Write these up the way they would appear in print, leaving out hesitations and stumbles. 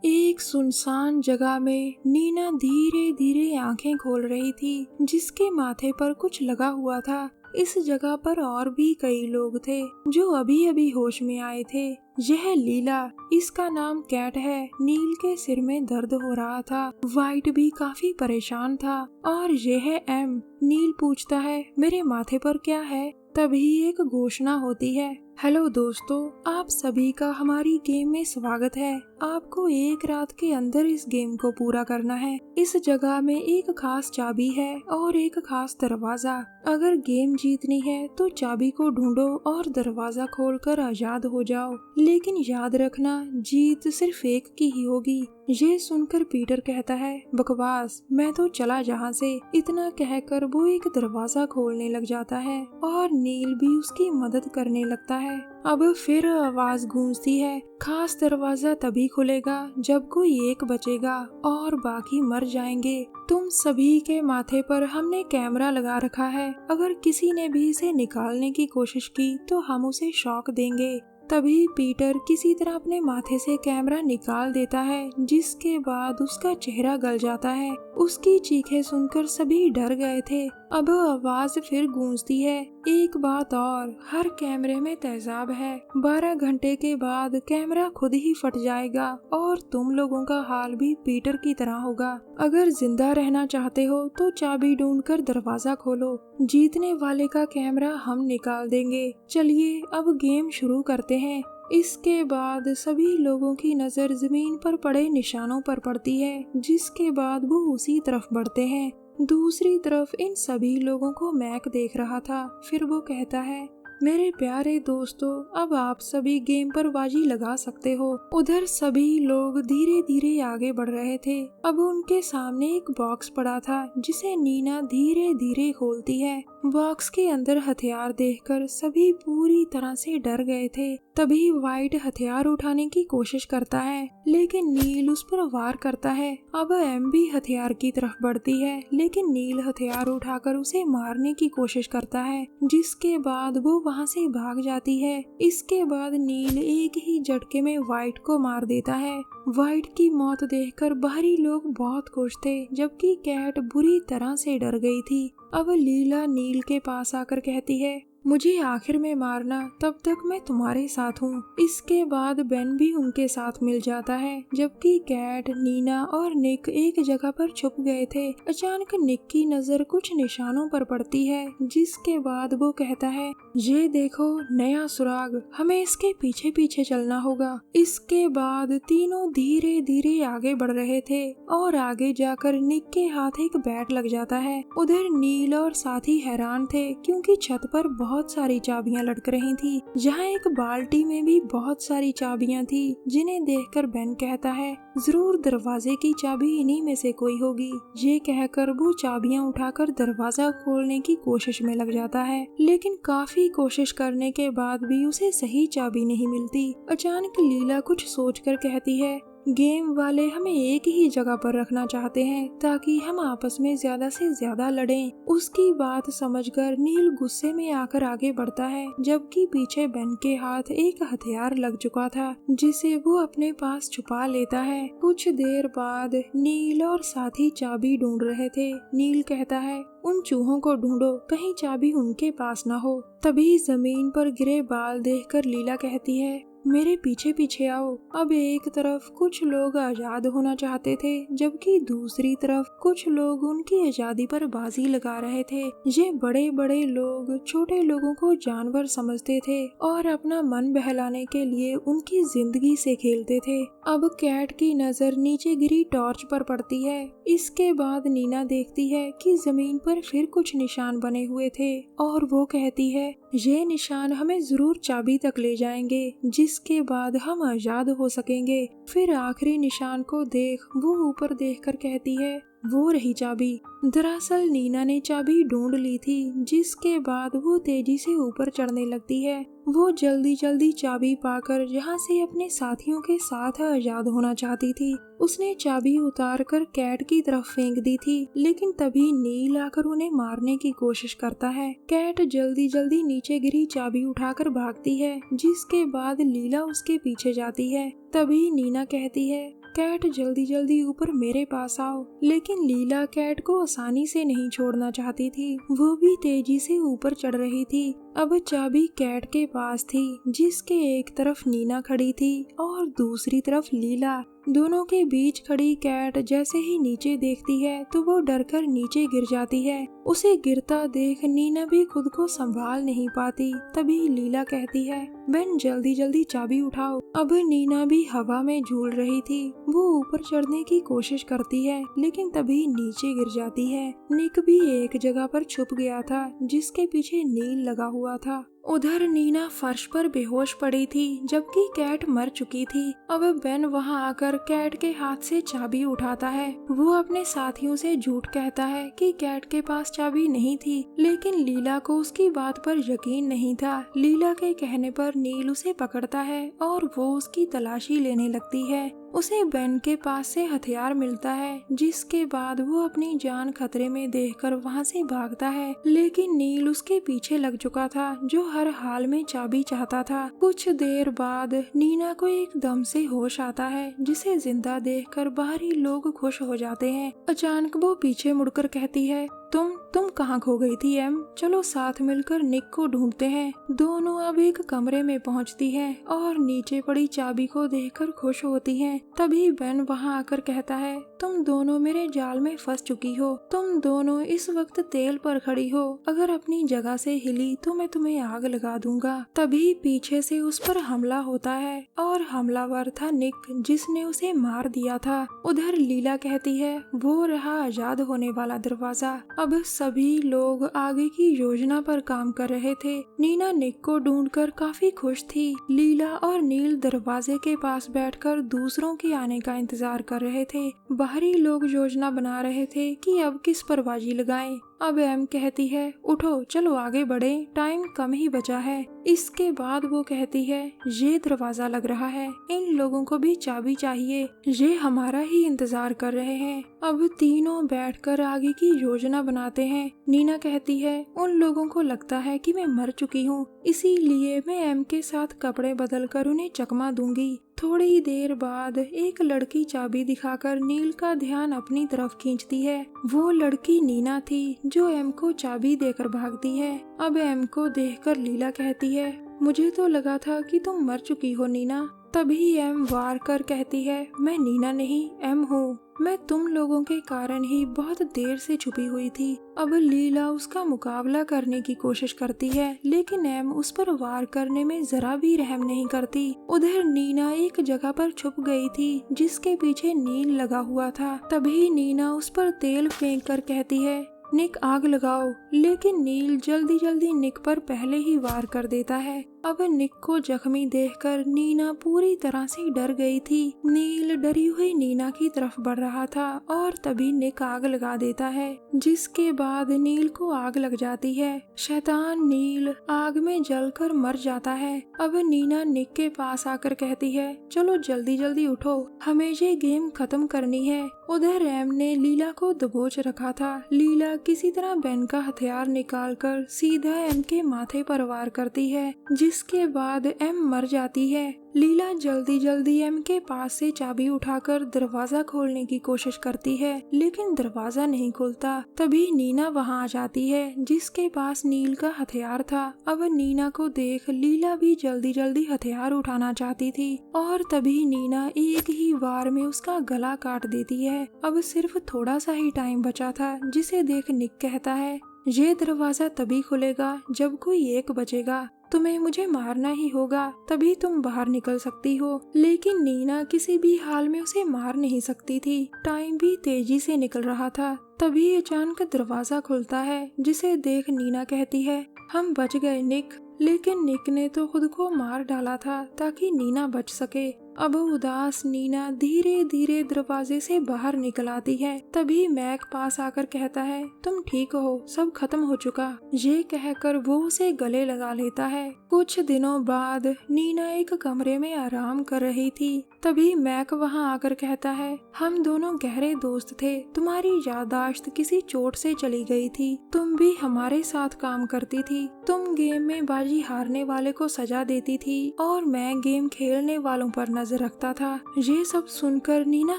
एक सुनसान जगह में नीना धीरे धीरे आंखें खोल रही थी, जिसके माथे पर कुछ लगा हुआ था। इस जगह पर और भी कई लोग थे जो अभी अभी होश में आए थे। यह लीला, इसका नाम कैट है। नील के सिर में दर्द हो रहा था। वाइट भी काफी परेशान था और यह एम। नील पूछता है, मेरे माथे पर क्या है? तभी एक घोषणा होती है, हेलो दोस्तों, आप सभी का हमारी गेम में स्वागत है। आपको एक रात के अंदर इस गेम को पूरा करना है। इस जगह में एक खास चाबी है और एक खास दरवाजा। अगर गेम जीतनी है तो चाबी को ढूंढो और दरवाजा खोलकर आजाद हो जाओ। लेकिन याद रखना, जीत सिर्फ एक की ही होगी। ये सुनकर पीटर कहता है, बकवास, मैं तो चला जहाँ से। इतना कहकर वो एक दरवाजा खोलने लग जाता है और नील भी उसकी मदद करने लगता है। अब फिर आवाज गूंजती है, खास दरवाजा तभी खुलेगा जब कोई एक बचेगा और बाकी मर जाएंगे। तुम सभी के माथे पर हमने कैमरा लगा रखा है। अगर किसी ने भी इसे निकालने की कोशिश की तो हम उसे शॉक देंगे। तभी पीटर किसी तरह अपने माथे से कैमरा निकाल देता है, जिसके बाद उसका चेहरा गल जाता है। उसकी चीखें सुनकर सभी डर गए थे। अब आवाज फिर गूंजती है, एक बात और, हर कैमरे में तेजाब है। 12 घंटे के बाद कैमरा खुद ही फट जाएगा और तुम लोगों का हाल भी पीटर की तरह होगा। अगर जिंदा रहना चाहते हो तो चाबी ढूंढकर दरवाजा खोलो। जीतने वाले का कैमरा हम निकाल देंगे। चलिए अब गेम शुरू करते हैं। इसके बाद सभी लोगों की नजर जमीन पर पड़े निशानों पर पड़ती है, जिसके बाद वो उसी तरफ बढ़ते हैं। दूसरी तरफ इन सभी लोगों को मैक देख रहा था। फिर वो कहता है, मेरे प्यारे दोस्तों, अब आप सभी गेम पर बाजी लगा सकते हो। उधर सभी लोग धीरे धीरे आगे बढ़ रहे थे। अब उनके सामने एक बॉक्स पड़ा था, जिसे नीना धीरे धीरे खोलती है। बॉक्स के अंदर हथियार देखकर सभी पूरी तरह से डर गए थे। तभी वाइट हथियार उठाने की कोशिश करता है, लेकिन नील उस पर वार करता है। अब एम भी हथियार की तरफ बढ़ती है, लेकिन नील हथियार उठाकर उसे मारने की कोशिश करता है, जिसके बाद वो वहाँ से भाग जाती है। इसके बाद नील एक ही झटके में वाइट को मार देता है। वाइट की मौत देखकर बाहरी लोग बहुत खुश थे, जबकि कैट बुरी तरह से डर गई थी। अब लीला नील के पास आकर कहती है, मुझे आखिर में मारना, तब तक मैं तुम्हारे साथ हूँ। इसके बाद बेन भी उनके साथ मिल जाता है, जबकि कैट, नीना और निक एक जगह पर छुप गए थे। अचानक निक की नजर कुछ निशानों पर पड़ती है, जिसके बाद वो कहता है, ये देखो, नया सुराग, हमें इसके पीछे पीछे चलना होगा। इसके बाद तीनों धीरे धीरे आगे बढ़ रहे थे और आगे जाकर निक के हाथ एक बैट लग जाता है। उधर नील और साथी हैरान थे, क्योंकि छत पर बहुत सारी चाबियां लटक रही थी। जहाँ एक बाल्टी में भी बहुत सारी चाबियां थी, जिन्हें देखकर बेन कहता है, जरूर दरवाजे की चाबी इन्हीं में से कोई होगी। ये कहकर वो चाबियां उठाकर दरवाजा खोलने की कोशिश में लग जाता है, लेकिन काफी कोशिश करने के बाद भी उसे सही चाबी नहीं मिलती। अचानक लीला कुछ सोचकर कहती है, गेम वाले हमें एक ही जगह पर रखना चाहते हैं ताकि हम आपस में ज्यादा से ज्यादा लड़ें। उसकी बात समझकर नील गुस्से में आकर आगे बढ़ता है, जबकि पीछे बेन के हाथ एक हथियार लग चुका था, जिसे वो अपने पास छुपा लेता है। कुछ देर बाद नील और साथी चाबी ढूंढ रहे थे। नील कहता है, उन चूहों को ढूंढो, कहीं चाबी उनके पास न हो। तभी जमीन पर गिरे बाल देखकर लीला कहती है, मेरे पीछे पीछे आओ। अब एक तरफ कुछ लोग आजाद होना चाहते थे, जबकि दूसरी तरफ कुछ लोग उनकी आजादी पर बाजी लगा रहे थे। ये बड़े बड़े लोग छोटे लोगों को जानवर समझते थे और अपना मन बहलाने के लिए उनकी जिंदगी से खेलते थे। अब कैट की नजर नीचे गिरी टॉर्च पर पड़ती है। इसके बाद नीना देखती है कि जमीन पर फिर कुछ निशान बने हुए थे और वो कहती है, ये निशान हमें जरूर चाबी तक ले जाएंगे, जिसके बाद हम आजाद हो सकेंगे। फिर आखिरी निशान को देख वो ऊपर देखकर कहती है, वो रही चाबी। दरअसल नीना ने चाबी ढूंढ ली थी, जिसके बाद वो तेजी से ऊपर चढ़ने लगती है। वो जल्दी जल्दी चाबी पाकर यहाँ से अपने साथियों के साथ आजाद होना चाहती थी। उसने चाबी उतारकर कैट की तरफ फेंक दी थी, लेकिन तभी नील आकर उन्हें मारने की कोशिश करता है। कैट जल्दी जल्दी नीचे गिरी चाबी उठाकर भागती है, जिसके बाद लीला उसके पीछे जाती है। तभी नीना कहती है, कैट जल्दी जल्दी ऊपर मेरे पास आओ। लेकिन लीला कैट को आसानी से नहीं छोड़ना चाहती थी, वो भी तेजी से ऊपर चढ़ रही थी। अब चाबी कैट के पास थी, जिसके एक तरफ नीना खड़ी थी और दूसरी तरफ लीला। दोनों के बीच खड़ी कैट जैसे ही नीचे देखती है तो वो डरकर नीचे गिर जाती है। उसे गिरता देख नीना भी खुद को संभाल नहीं पाती। तभी लीला कहती है, बेन जल्दी जल्दी चाबी उठाओ। अब नीना भी हवा में झूल रही थी। वो ऊपर चढ़ने की कोशिश करती है, लेकिन तभी नीचे गिर जाती है। निक भी एक जगह पर छुप गया था, जिसके पीछे नील लगा हुआ था। उधर नीना फर्श पर बेहोश पड़ी थी, जबकि कैट मर चुकी थी। अब बेन वहां आकर कैट के हाथ से चाबी उठाता है। वो अपने साथियों से झूठ कहता है कि कैट के पास चाबी नहीं थी, लेकिन लीला को उसकी बात पर यकीन नहीं था। लीला के कहने पर नील उसे पकड़ता है और वो उसकी तलाशी लेने लगती है। उसे बेन के पास से हथियार मिलता है, जिसके बाद वो अपनी जान खतरे में देखकर वहां से भागता है। लेकिन नील उसके पीछे लग चुका था, जो हर हाल में चाबी चाहता था। कुछ देर बाद नीना को एकदम से होश आता है, जिसे जिंदा देखकर बाहरी लोग खुश हो जाते हैं। अचानक वो पीछे मुड़कर कहती है, तुम कहाँ खो गई थी एम? चलो साथ मिलकर निक को ढूंढते हैं। दोनों अब एक कमरे में पहुँचती हैं और नीचे पड़ी चाबी को देखकर खुश होती हैं। तभी बेन वहाँ आकर कहता है, तुम दोनों मेरे जाल में फंस चुकी हो। तुम दोनों इस वक्त तेल पर खड़ी हो। अगर अपनी जगह से हिली तो मैं तुम्हें आग लगा दूंगा। तभी पीछे से उस पर हमला होता है और हमलावर था निक, जिसने उसे मार दिया था। उधर लीला कहती है, वो रहा आजाद होने वाला दरवाजा। अब सभी लोग आगे की योजना पर काम कर रहे थे। नीना निक को ढूंढकर काफी खुश थी। लीला और नील दरवाजे के पास बैठकर दूसरों के आने का इंतजार कर रहे थे। बाहरी लोग योजना बना रहे थे कि अब किस पर बाजी लगाएं। अब एम कहती है, उठो चलो आगे बढ़े, टाइम कम ही बचा है। इसके बाद वो कहती है, ये दरवाजा लग रहा है, इन लोगों को भी चाबी चाहिए, ये हमारा ही इंतजार कर रहे हैं। अब तीनों बैठकर आगे की योजना बनाते हैं। नीना कहती है, उन लोगों को लगता है कि मैं मर चुकी हूँ, इसीलिए मैं एम के साथ कपड़े बदलकर उन्हें चकमा दूंगी। थोड़ी देर बाद एक लड़की चाबी दिखाकर नील का ध्यान अपनी तरफ खींचती है। वो लड़की नीना थी, जो एम को चाबी देकर भागती है। अब एम को देखकर लीला कहती है, मुझे तो लगा था कि तुम मर चुकी हो नीना। तभी एम वार कर कहती है, मैं नीना नहीं एम हूँ। मैं तुम लोगों के कारण ही बहुत देर से छुपी हुई थी। अब लीला उसका मुकाबला करने की कोशिश करती है, लेकिन एम उस पर वार करने में जरा भी रहम नहीं करती। उधर नीना एक जगह पर छुप गई थी, जिसके पीछे नील लगा हुआ था। तभी नीना उस पर तेल फेंक कर कहती है, निक आग लगाओ। लेकिन नील जल्दी जल्दी निक पर पहले ही वार कर देता है। अब निक को जख्मी देखकर नीना पूरी तरह से डर गई थी। नील डरी हुई नीना की तरफ बढ़ रहा था और तभी निक आग लगा देता है, जिसके बाद नील को आग लग जाती है। शैतान नील आग में जलकर मर जाता है। अब नीना निक के पास आकर कहती है, चलो जल्दी जल्दी उठो, हमें ये गेम खत्म करनी है। उधर एम ने लीला को दबोच रखा था। लीला किसी तरह बेन का हथियार निकालकर सीधा एम के माथे पर वार करती है, जिसके बाद एम मर जाती है। लीला जल्दी जल्दी एम के पास से चाबी उठाकर दरवाजा खोलने की कोशिश करती है, लेकिन दरवाजा नहीं खुलता। तभी नीना वहां आ जाती है, जिसके पास नील का हथियार था। अब नीना को देख लीला भी जल्दी जल्दी हथियार उठाना चाहती थी और तभी नीना एक ही वार में उसका गला काट देती है। अब सिर्फ थोड़ा सा ही टाइम बचा था, जिसे देख निक कहता है, ये दरवाजा तभी खुलेगा जब कोई एक बचेगा। तुम्हें मुझे मारना ही होगा, तभी तुम बाहर निकल सकती हो। लेकिन नीना किसी भी हाल में उसे मार नहीं सकती थी। टाइम भी तेजी से निकल रहा था। तभी अचानक दरवाजा खुलता है, जिसे देख नीना कहती है, हम बच गए निक। लेकिन निक ने तो खुद को मार डाला था ताकि नीना बच सके। अब उदास नीना धीरे धीरे दरवाजे से बाहर निकल आती है। तभी मैक पास आकर कहता है, तुम ठीक हो, सब खत्म हो चुका। ये कहकर वो उसे गले लगा लेता है। कुछ दिनों बाद नीना एक कमरे में आराम कर रही थी। तभी मैक वहां आकर कहता है, हम दोनों गहरे दोस्त थे। तुम्हारी याददाश्त किसी चोट से चली गई थी। तुम भी हमारे साथ काम करती थी। तुम गेम में बाजी हारने वाले को सजा देती थी और मैं गेम खेलने वालों पर नजर रखता था। ये सब सुनकर नीना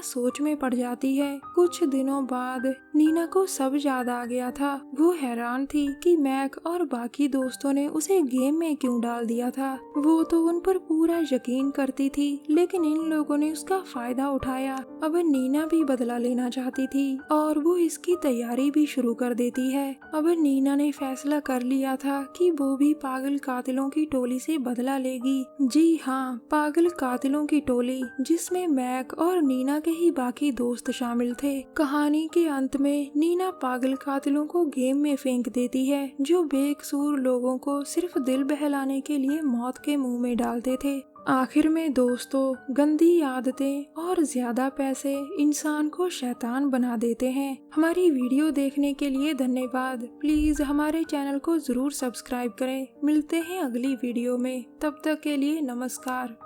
सोच में पड़ जाती है। कुछ दिनों बाद नीना को सब याद आ गया था। वो हैरान थी कि मैक और बाकी दोस्तों ने उसे गेम में क्यों डाल दिया था। वो तो उन पर पूरा यकीन करती थी, लेकिन इन लोगों ने उसका फायदा उठाया। अब नीना भी बदला लेना चाहती थी और वो इसकी तैयारी भी शुरू कर देती है। अब नीना ने फैसला कर लिया था कि वो भी पागल कातिलों की टोली से बदला लेगी। जी हाँ, पागल कातिलों की टोली, जिसमें मैक और नीना के ही बाकी दोस्त शामिल थे। कहानी के अंत में नीना पागल कातिलों को गेम में फेंक देती है, जो बेकसूर लोगों को सिर्फ दिल बहलाने के लिए मौत के मुंह में डालते थे। आखिर में दोस्तों, गंदी आदतें और ज्यादा पैसे इंसान को शैतान बना देते हैं। हमारी वीडियो देखने के लिए धन्यवाद। प्लीज हमारे चैनल को जरूर सब्सक्राइब करें। मिलते हैं अगली वीडियो में, तब तक के लिए नमस्कार।